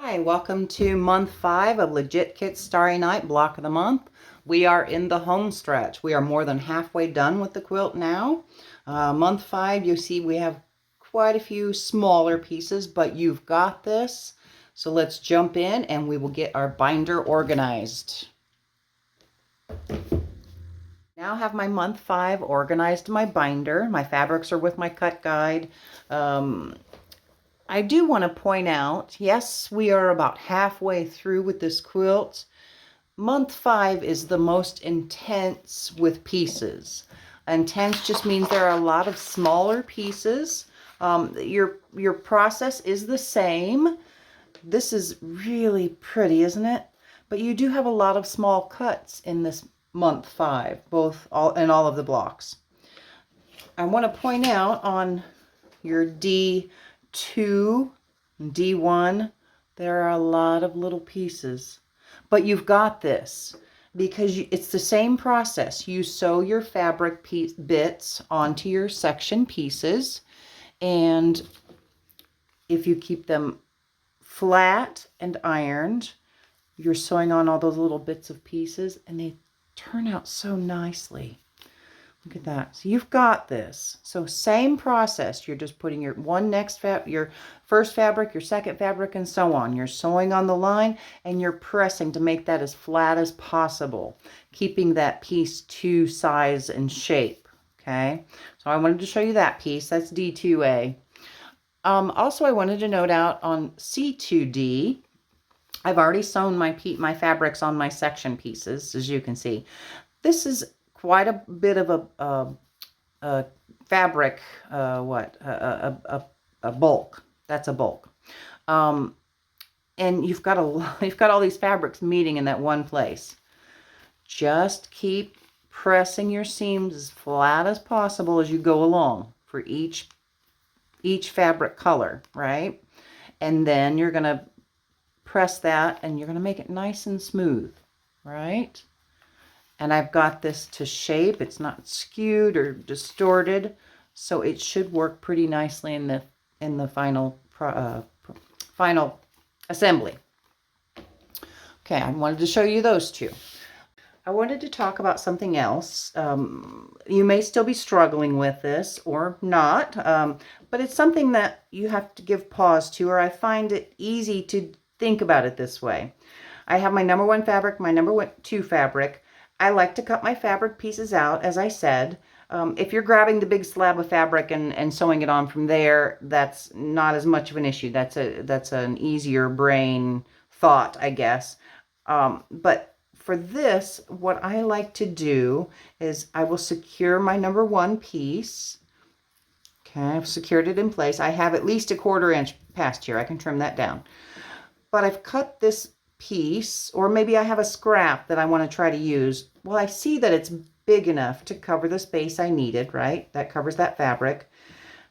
Hi, welcome to month 5 of Legit Kit Starry Night block of the month. We are in the home stretch. We are more than halfway done with the quilt now. Month 5, you see we have quite a few smaller pieces, but you've got this. So let's jump in and we will get our binder organized. Now have my month 5 organized in my binder. My fabrics are with my cut guide. I do want to point out, yes, we are about halfway through with this quilt. Month 5 is the most intense with pieces. Intense just means there are a lot of smaller pieces. Your process is the same. This is really pretty, isn't it? But you do have a lot of small cuts in this month 5, in all of the blocks. I want to point out on your D2, D1, there are a lot of little pieces, but you've got this because it's the same process. You sew your fabric bits onto your section pieces, and if you keep them flat and ironed, you're sewing on all those little bits of pieces and they turn out so nicely. Look at that. So you've got this. So same process. You're just putting your your first fabric, your second fabric, and so on. You're sewing on the line and you're pressing to make that as flat as possible, keeping that piece to size and shape. Okay. So I wanted to show you that piece. That's D2A. Also, I wanted to note out on C2D, I've already sewn my fabrics on my section pieces, as you can see. This is quite a bit of a fabric, a bulk. That's a bulk. And you've got all these fabrics meeting in that one place. Just keep pressing your seams as flat as possible as you go along for each fabric color, right? And then you're going to press that and you're going to make it nice and smooth, right? And I've got this to shape. It's not skewed or distorted, so it should work pretty nicely in the final final assembly. Okay, I wanted to show you those two. I wanted to talk about something else. You may still be struggling with this or not, but it's something that you have to give pause to, or I find it easy to think about it this way. I have my number 1 fabric, my number 2 fabric. I like to cut my fabric pieces out, as I said. If you're grabbing the big slab of fabric and sewing it on from there, that's not as much of an issue. That's an easier brain thought, I guess. But for this, what I like to do is I will secure my number 1 piece. Okay, I've secured it in place. I have at least a 1/4 inch past here. I can trim that down. But I've cut this piece, or maybe I have a scrap that I want to try to use. Well, I see that it's big enough to cover the space I needed, right? That covers that fabric.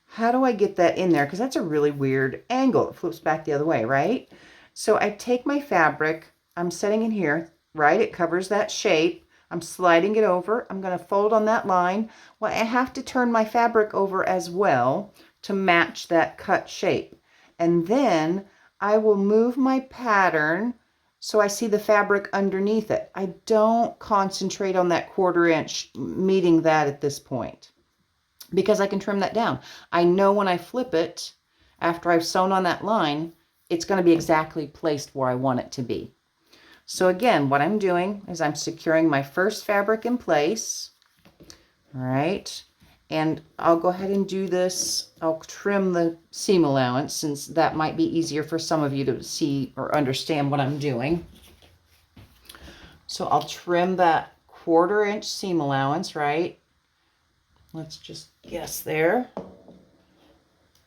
How do I get that in there? Because that's a really weird angle. It flips back the other way, right? So I take my fabric, I'm setting it here, right? It covers that shape. I'm sliding it over. I'm going to fold on that line. Well, I have to turn my fabric over as well to match that cut shape. And then I will move my pattern so I see the fabric underneath it. I don't concentrate on that 1/4 inch, meeting that at this point, because I can trim that down. I know when I flip it, after I've sewn on that line, it's going to be exactly placed where I want it to be. So again, what I'm doing is I'm securing my first fabric in place. All right. And I'll go ahead and do this. I'll trim the seam allowance, since that might be easier for some of you to see or understand what I'm doing. So I'll trim that 1/4 inch seam allowance, right? Let's just guess there.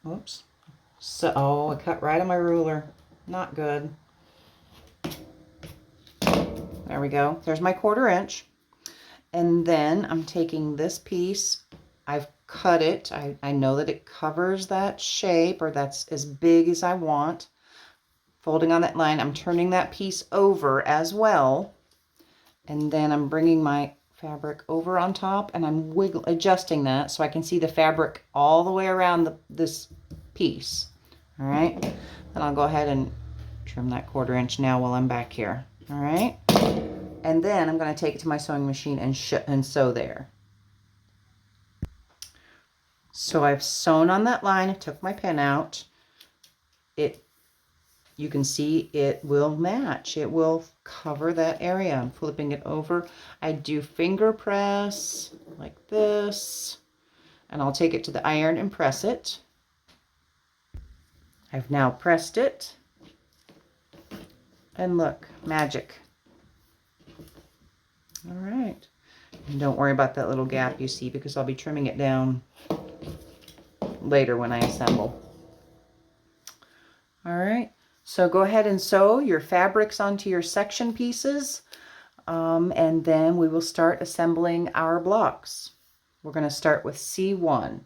Oops. So, oh, I cut right on my ruler. Not good. There we go. There's my 1/4 inch. And then I'm taking this piece. I've cut it. I know that it covers that shape, or that's as big as I want. Folding on that line, I'm turning that piece over as well. And then I'm bringing my fabric over on top and I'm adjusting that so I can see the fabric all the way around this piece. All right. Then I'll go ahead and Trim that 1/4 inch now while I'm back here. All right. And then I'm going to take it to my sewing machine and sew there. So I've sewn on that line. I took my pin out. You can see it will match. It will cover that area. I'm flipping it over. I do finger press like this, and I'll take it to the iron and press it. I've now pressed it, and look, magic. All right. And don't worry about that little gap you see, because I'll be trimming it down later when I assemble. All right. So go ahead and sew your fabrics onto your section pieces, and then we will start assembling our blocks. We're going to start with C1.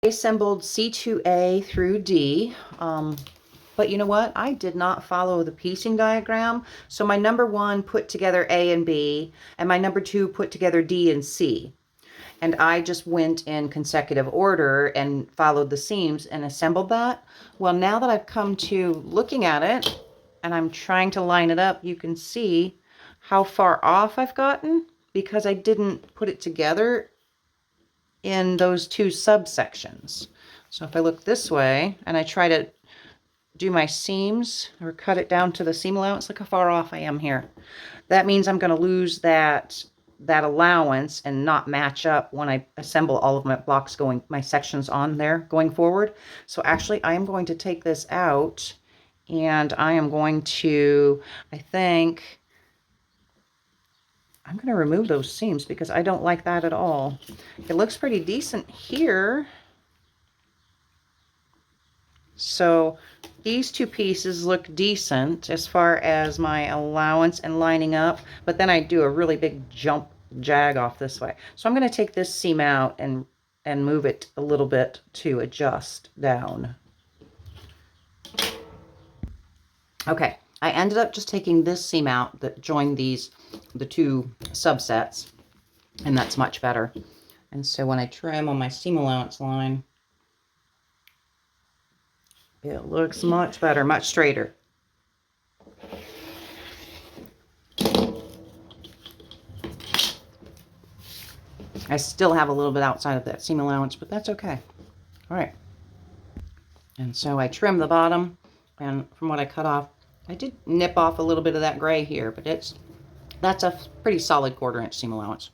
I assembled C2A through D, but you know what? I did not follow the piecing diagram. So my number 1 put together A and B, and my number 2 put together D and C. And I just went in consecutive order and followed the seams and assembled that. Well, now that I've come to looking at it and I'm trying to line it up, you can see how far off I've gotten because I didn't put it together in those 2 subsections. So if I look this way and I try to do my seams or cut it down to the seam allowance, look how far off I am here. That means I'm going to lose that allowance and not match up when I assemble all of my blocks my sections on there going forward. So actually I am going to take this out and I am going to, I think, I'm going to remove those seams because I don't like that at all. It looks pretty decent here. So these 2 pieces look decent as far as my allowance and lining up, but then I do a really big jag off this way. So I'm going to take this seam out and move it a little bit to adjust down. Okay, I ended up just taking this seam out that joined the 2 subsets, and that's much better. And so when I trim on my seam allowance line, it looks much better, much straighter. I still have a little bit outside of that seam allowance, but that's okay. All right. And so I trim the bottom, and from what I cut off, I did nip off a little bit of that gray here, but that's a pretty solid 1/4 inch seam allowance.